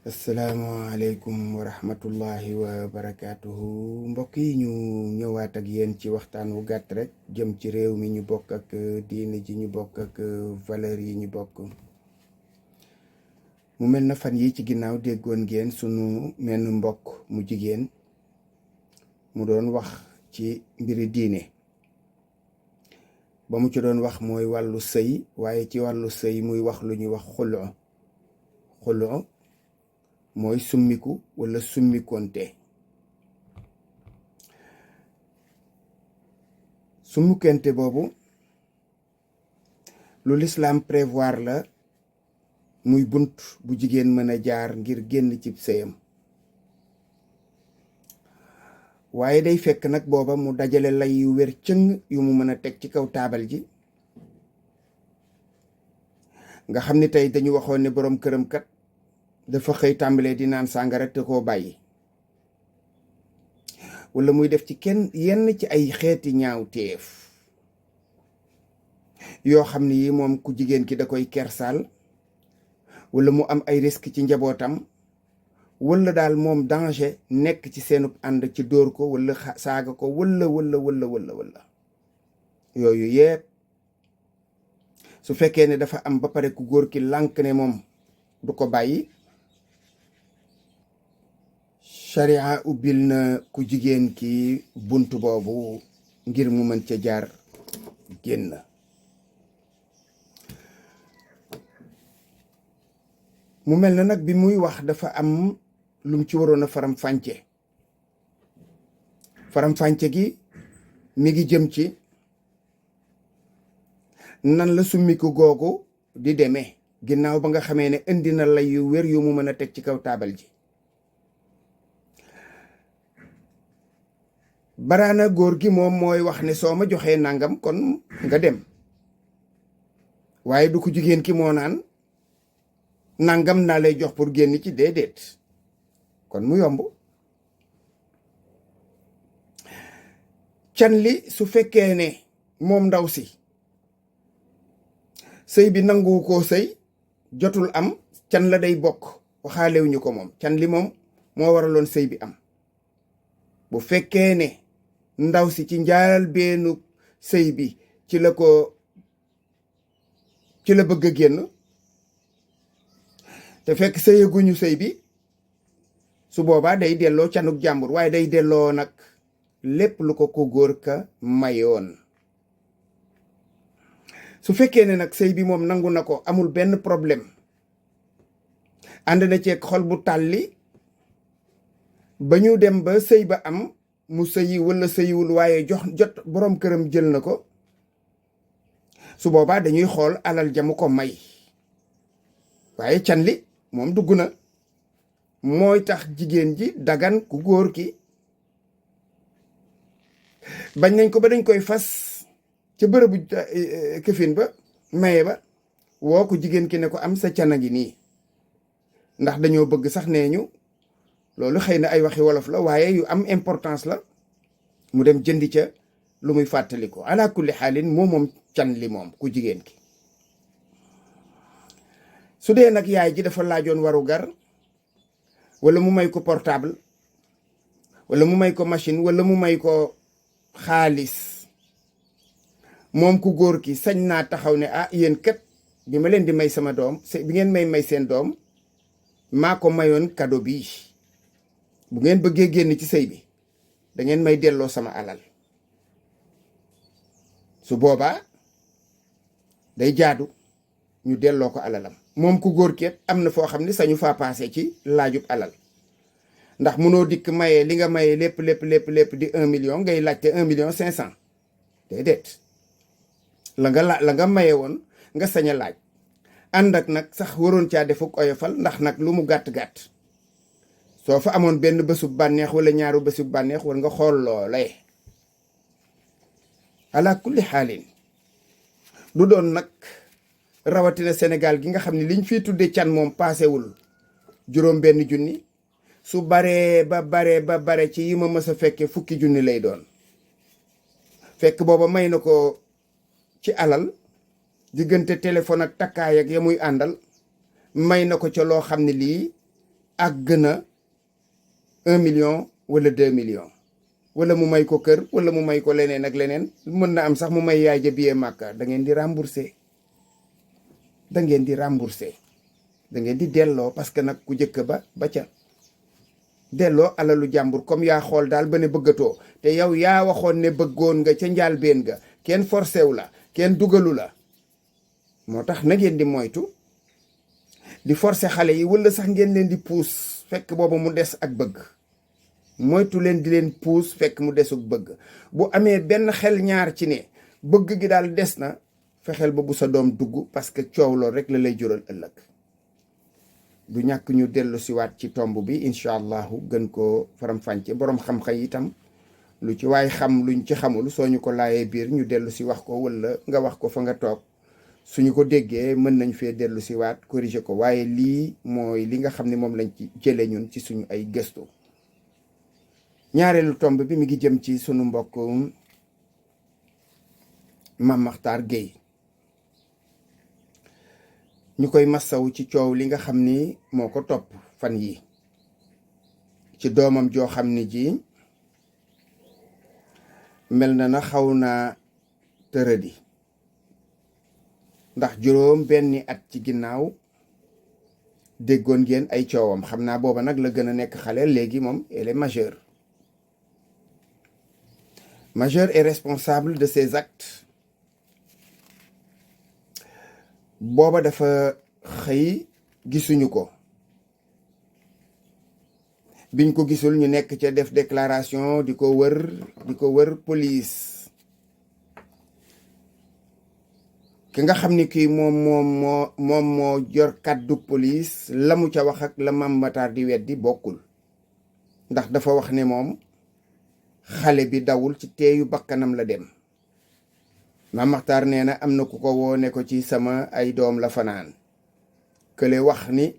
asalaamaaleykum wa rahmatullahi wa barakaatuhu mbokk yi ñu ñëwaat ak yéen ci waxtaan wu gàtt rek jëm ci réew mi ñu bokk ak diine ji ñu bokk ak valeur yi ñu bokk. mu mel na fan yi ci ginnaaw déggoon ngeen sunu menn mbokk mu jigéen mu doon wax ci mbiri diine. ba mu ci doon wax mooy wàllu sëy, waaye ci wàllu sëy muy wax lu ñuy wax xulu mooy summiku wala summikonte. summikante boobu lu lislaam prévoir la, muy bunt bu jigéen mën a jaar ngir génn ci sëyam. waaye day fekk nag booba mu dajale lay yu wér cëng yu mu mën a teg ci kaw taabal ji, nga xam ni tey dañu waxoon ne boroom këram kat dafa xëy tàmbalee di naan sàngara te koo bàyyi, wala muy def ci yenn ci ay xeeti ñaawteef yoo xam ne yi moom ku jigéen ki da koy kersaal, wala mu am ay risque ci njabootam, wala daal moom danger nekk ci seenu ànd ci dóor ko wala saaga ko wala yooyu yépp su fekkee ne dafa am ba pare ku góor ki lànk ne moom du ko bàyyi, sharia ubbil na ku jigéen ki bunt boobu ngir mu mën ca jaar génn. mu mel na nag bi muy wax dafa am lum ci waroon a faram-fànce gi mi ngi jëm ci nan la summiku googu di demee ginnaaw ba nga xamee ne indi na lay yu wér yu mu mën a teg ci kaw taabal ji. baraana góor gi moom mooy wax ne soo ma joxee nangam kon nga dem, waaye du ko jigéen ki moo naan nangam naa lay jox pour génn ci, déedéet, kon mu yomb. can li su fekkee ne moom ndaw si sëy bi nangu koo sëy jotul am, can la day bokk, waxaalew ñu ko moom. can li moom moo waraloon sëy bi am. bu fekkee ne ndaw si ci njaaral beenu sëy bi ci la bëgg a génn te fekk sëyaguñu sëy bi, su boobaa day delloo canuk jàmbur, waaye day delloo nag lépp lu ko góor ka mayoon. su fekkee ne nag sëy bi moom nangu na ko, amul benn problème, ànd na ceeg xol bu tàlli ba ñu dem ba sëy ba am, mu sëyi wala sëyiwul waaye jot boroom këram jël na ko, su boobaa dañuy xool alal jamu ko may. waaye can li moom dugg na, mooy tax jigéen ji dagan ku góor ki. bañ nañ ko ba dañ koy fas ca bërëbu këfin ba, maye ba, woo ko jigéen ki ne ko am sa cana gi nii, ndax dañoo bëgg sax nee ñu, loolu xëy na ay waxi wolof la waaye yu am importance la, mu dem jëndi ca lu muy fàttali ko. ala kulli xaalin moom can li moom ku jigéen ki. su dee nag yaay ji dafa laajoon waru gar, wala mu may ko portable, wala mu may ko machine, wala mu may ko xaalis, moom ku góor ki sañ naa taxaw ne yéen kat bi ma leen di may sama doom, bi ngeen may seen doom, maa ko mayoon cadeau bi, bu ngeen bëggee génn ci sëy bi da ngeen may delloo sama alal. su boobaa day jaadu ñu delloo ko alalam. moom ku góor ki am na foo xam ne sañu faa paase ci laajub alal, ndax mënoo dikk maye li nga maye lépp di 1 million ngay laajte 1,5 million. déedéet, la nga maye woon nga sañ a laaj, ànd ak nag sax waroon caa defuk oyofal, ndax nag lu mu gàtt-gàtt soo fa amoon benn bésub bànneex wala ñaaru bésub bànneex war nga xool loolee. ala kulli xaalin du doon nag rawatina Sénégal gi nga xam ne liñ fiy tudde can moom paasewul juróom benn junni, su baree ba bare ci yi ma mës a fekke fukki junni lay doon. fekk booba may na ko ci alal, diggante téléphone ak takkaay ak ya muy àndal, may na ko ca loo xam ne lii àgg na 1 million wala 2 millions, wala mu may ko kër wala mu may ko leneen ak leneen, mën na am sax mu may yaay ja billet Màkka. da ngeen di rembourser da ngeen di rembourser da ngeen di delloo, parce que nag ku jëkk ba ca delloo alalu jàmbur comme yaa xool daal ba ne bëggatoo, te yow yaa waxoon ne bëggoon nga ca njaalbeen ga, kenn forcé wu la, kenn dugalu la. moo tax na ngeen di moytu di forcer xale yi, wala sax ngeen leen di puus fekk booba mu des ak bëgg. moytu leen di leen puus fekk mu desuk bëgg. bu amee benn xel ñaar ci ne bëgg gi daal des na, fexeel ba bu sa doom dugg, parce que coow lool rek la lay jural ëllëg. du ñàkk ñu dellu siwaat ci tomb bi incha allahu, gën koo faram-fàcce. boroom xam-xam itam lu ci waaye xam luñ ci xamul, soo ñu ko laayee biir ñu dellu si wax ko, wala nga wax ko fa nga toog, suñu ko déggee mën nañ fee dellu siwaat corriger ko. waaye lii mooy li nga xam ne moom lañ ci jële ñun ci suñu ay gëstu. ñaareelu tomb bi mi ngi jëm ci sunu mbokk Mame Makhtar Gueye. ñu koy massawu ci coow li nga xam ni moo ko topp fan yi ci doomam joo xam ni ji mel na xaw naa tëradi, ndax juróom benni at ci ginnaaw déggoon ngeen ay coowam. xam naa booba nag la gën a nekk xale, léegi moom elle est majeure et responsable de ses actes. booba dafa xëy gisuñu ko, biñ ko gisul ñu nekk ca def déclaration di ko wër police. ki nga xam ni kii moom moo jor kàddu police, la mu ca wax ak la Mame Makhtar di weddi bokkul. ndax dafa wax ne moom xale bi dawul, ci teeyu bakkanam la dem. Mame Makhtar nee na am na ku ko woo ne ko ci sama ay doom la fanaan. kële wax ni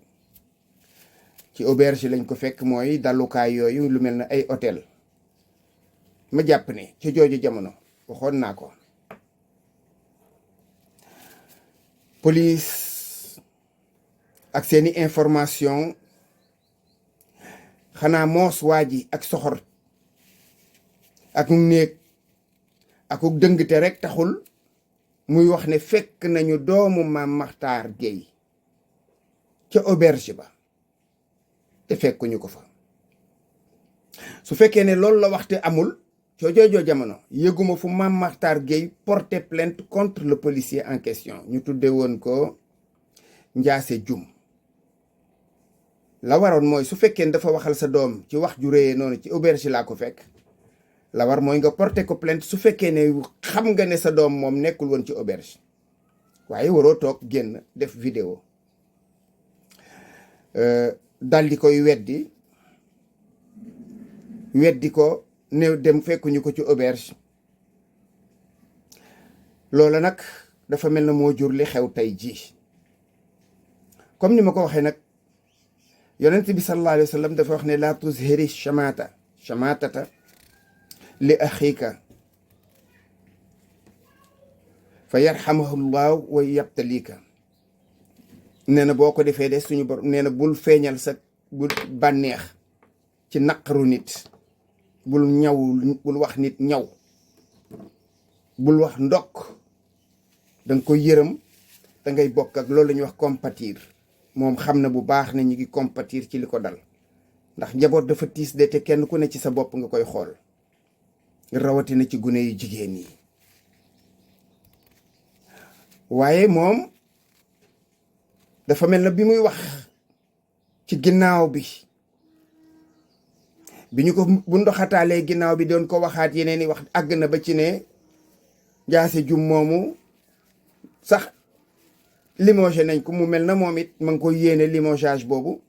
ci auberge lañ ko fekk, mooy dalukaay yooyu lu mel ne ay hôtel. ma jàpp ne ci jooju jamono waxoon naa ko, police ak seeni information, xanaa moos waa ji ak soxor ak néeg ak dëngte rek taxul muy wax ne fekk nañu doomu Mame Makhtar Gueye ca auberge ba, te fekkuñu ko fa. su fekkee ne loolu la waxte amul, joojoo jamono yëguma fu Mame Makhtar Gueye porté plainte contre le policier en question. ñu tudde woon ko Ndiasse Dioum. la waroon mooy su fekkee ne dafa waxal sa doom ci wax ju réyee noonu ci auberge laa ko fekk, la war mooy nga porté ko plainte su fekkee ne xam nga ne sa doom moom nekkul woon ci auberge. waaye waroo toog génn def vidéo dal di koy weddi ko ne dem fekkuñu ko ci auberge. loola nag dafa mel na moo jur li xew tey jii. comme ni ma ko waxee nag, yonent bi sallallahu alayhi wa sallam dafa wax ne laa tuzhiri chamatata li axiika fa yarxamahu llahu wa yabtalika. nee na boo ko defee de suñu borom nee na bul feeñal sa bul bànneex ci naqaru nit, bul wax nit ñaw, bul wax ndokk, danga koy yërëm, dangay bokk ak loolu la ñuy wax compatir. moom xam na bu baax ne ñu ngi compatir ci li ko dal, ndax njaboot dafa tiis de, te kenn ku ne ci sa bopp nga koy xool, rawatina ci gune yu jigéen yi. waaye moom dafa mel na bi muy wax ci ginnaaw bi ñu ko bu ndoxataalee ginnaaw bi doon ko waxaat yeneen i wax, àgg na ba ci ne Ndiasse Dioum moomu sax limogé nañ ko. mu mel na moom it ma ngi koy yéene limogeage boobu.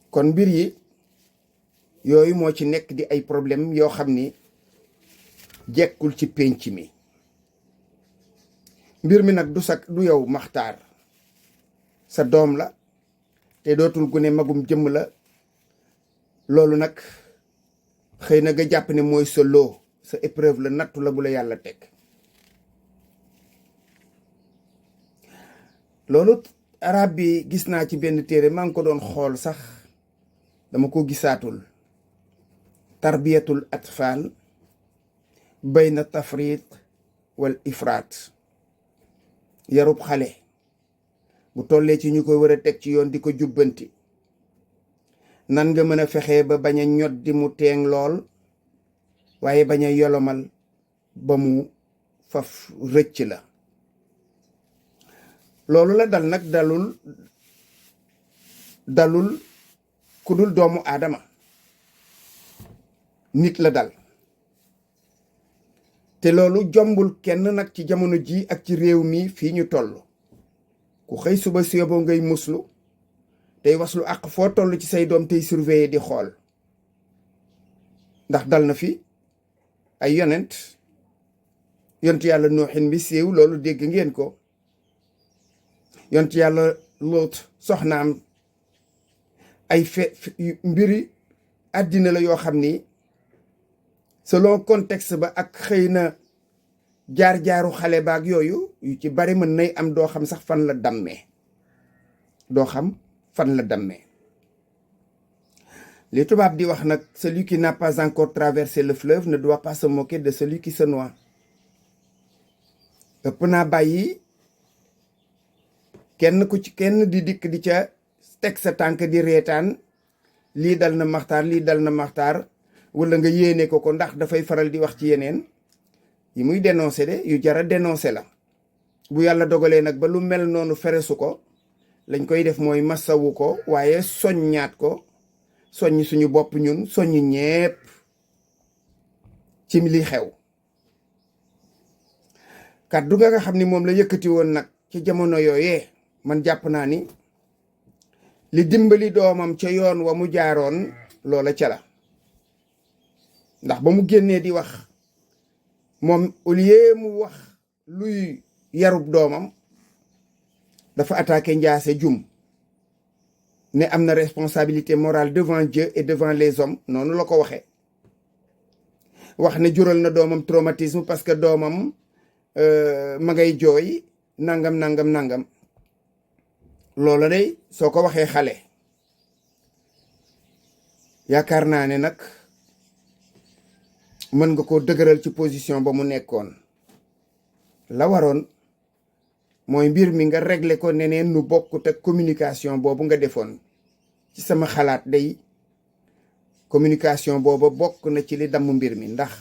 kon mbir yi yooyu moo ci nekk di ay problème yoo xam ni jekkul ci pénc mi. mbir mi nag du yow Makhtar, sa doom la te dootul gune, magum jëmm la. loolu nag xëy na nga jàpp ne mooy sa loo, sa épreuve la, nattu la bu la yàlla teg. loolu arab bi gis naa ci benn téere, maa ngi ko doon xool sax dama ko gisaatul. tarbiyatul atfal bayna tafrit wal ifraat. yarub xale bu tollee ci ñu koy war a teg ci yoon di ko jubbanti, nan nga mën a fexee ba bañ a ñoddi mu teeng lool, waaye bañ a yolomal ba mu faf rëcc la. loolu la dal nag dalul ku dul doomu aadama, nit la dal. te loolu jombul kenn nag ci jamono ji ak ci réew mi fii ñu toll. ku xëy suba si yoboo ngay muslu tey waslu àq foo toll ci say doom tey surveiller di xool. ndax dal na fi ay yonent yàlla nooxin bi siiw, loolu dégg ngeen ko. yonent yàlla Luut soxnaam, ay mbiri àddina la yoo xam ni selon contexte ba ak xëy na jaar-jaaru xale baag yooyu yu ci bari mën nay am doo xam sax fan la dammee. li tubaab di wax nag, celui qui n'a pas encore traversé le fleuve ne doit pas se moquer de celui qui se noie. ëpp naa bàyyi kenn di dikk di ca teg sa tànk di reetaan, lii dal na maxtaar wala nga yéene ko ndax dafay faral di wax ci yeneen yi muy dénoncé de yu jara dénoncé la. bu yàlla dogalee nag ba lu mel noonu feresu ko, lañ koy def mooy masawu ko, waaye soññaat ko, soññ suñu bopp ñun, soññ ñépp ci li xew. kàddu nga xam ni moom la yëkkati woon nag ci jamono yooyee, man jàpp naa ni li dimbali doomam ca yoon wa mu jaaroon loola ca la. ndax ba mu génnee di wax, moom au lieu mu wax luy yarub doomam, dafa attaqué njaase jum ne am na responsabilité morale devant Dieu et devant les hommes. noonu la ko waxee. wax ne jural na doomam traumatisme parce que doomam ma ngay jooy nangam. loola day soo ko waxee xale, yaakaar naa ne nag mën nga ko dëgëral ci position ba mu nekkoon. la waroon mooy mbir mi nga régler ko neneen nu bokkut ak communication boobu nga defoon. ci sama xalaat day communication booba bokk na ci li damm mbir mi, ndax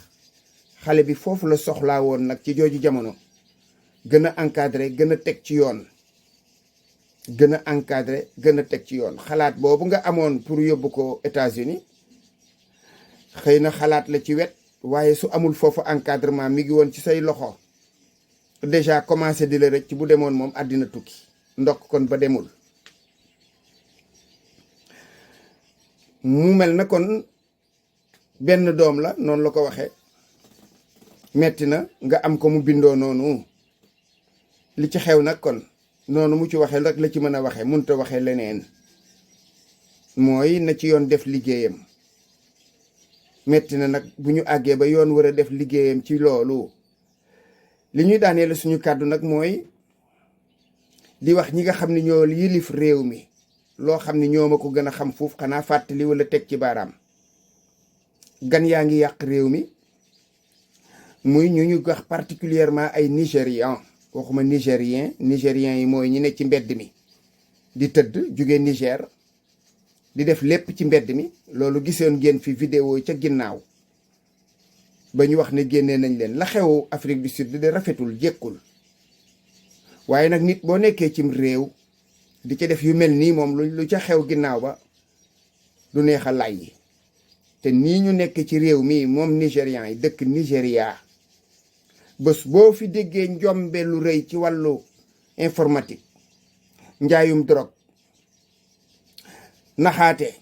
xale bi foofu la soxlaa woon nag ci jooju jamono gën a encadré, gën a teg ci yoon. xalaat boobu nga amoon pour yóbbu ko États-Unis xëy na xalaat la ci wet, waaye su amul foofu encadrement mi ngi woon ci say loxo déjà commencé di la rëcc. bu demoon moom àddina tukki, ndokk kon ba demul. mu mel na kon benn doom la, noonu la ko waxee, metti na nga am ko mu bindoo noonu. li ci xew nag kon noonu mu ci waxee rek la ci mën a waxee, mënut a waxee leneen. mooy na ci yoon def liggéeyam. metti na nag bu ñu àggee ba yoon war a def liggéeyam ci loolu. li ñuy daaneel suñu kàddu nag mooy di wax ñi nga xam ne ñoo yilif réew mi, loo xam ne ñoo ma ko gën a xam foofu, xanaa fàttali wala teg ci baaraam. gan yaa ngi yàq réew mi, muy ñu wax particulièrement ay nigérian. waxuma nigérien yi mooy ñi ne ci mbedd mi di tëdd jóge Niger di def lépp ci mbedd mi. loolu gisoon ngeen fi vidéo ca ginnaaw ba ñu wax ne génnee nañ leen. la xew Afrique du Sud de rafetul, jékkul. waaye nag nit boo nekkee cim réew di ca def yu mel nii, moom lu ca xew ginnaaw ba du neex a lay. te nii ñu nekk ci réew mi moom nigérian yi dëkk Nigéria, bés boo fi déggee njombe lu rëy ci wàllu informatique, njaayum drogue, naxaate,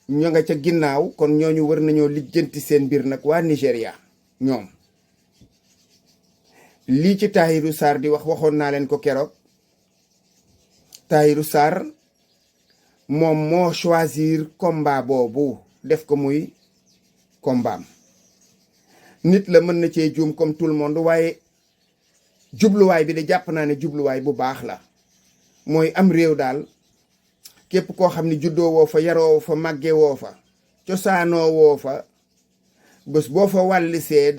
ñoo nga ca ginnaaw. kon ñooñu war nañoo lijjanti seen mbir nag, waa Nigéria ñoom. lii ci Tahirou Sarr di waxoon naa leen ko keroog. Tahirou Sarr moom moo choisir combat boobu def ko muy combat. nit la mën na cee juum comme tout le monde, waaye jubluwaay bi de jàpp naa ne jubluwaay bu baax la. mooy am réew daal képp koo xam ne juddoo woo fa yaroo fa màgge woo fa cosaanoo woo fa bés boo fa wàllisee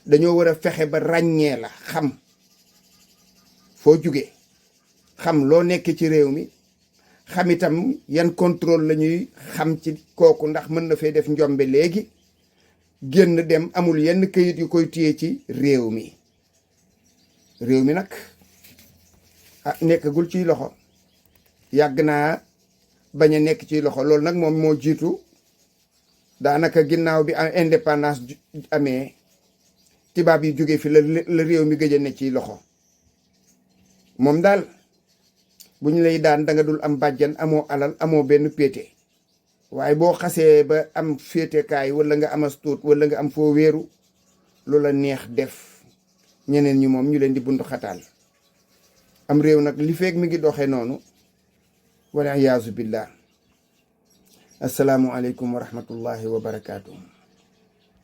dañoo war a fexe ba ràññee la xam foo jóge xam loo nekk ci réew mi xam itam yan contrôle la ñuy xam ci kooku ndax mën na fee def njombe léegi génn dem amul yenn këyit yu koy téye ci réew mi nag nekkagul ciy loxo yàgg naa bañ a nekk ciy loxo loolu nag moom moo jiitu daanaka ginnaaw bi indépendance amee tubaab yi jóge fi la réew mi gëj a ne ciy loxo moom daal bu ñu lay daan da nga dul am bàjjan amoo alal amoo benn péete waaye boo xasee ba am féetekaay wala nga amas tuut wala nga am foo wéeru lu la neex def ñeneen ñi moom ñu leen di bundu xataal am réew nag li feeg mi ngi doxee noonu wala iyaazu billah asalaamu aleykum wa rahmatullahi wa barakaatu.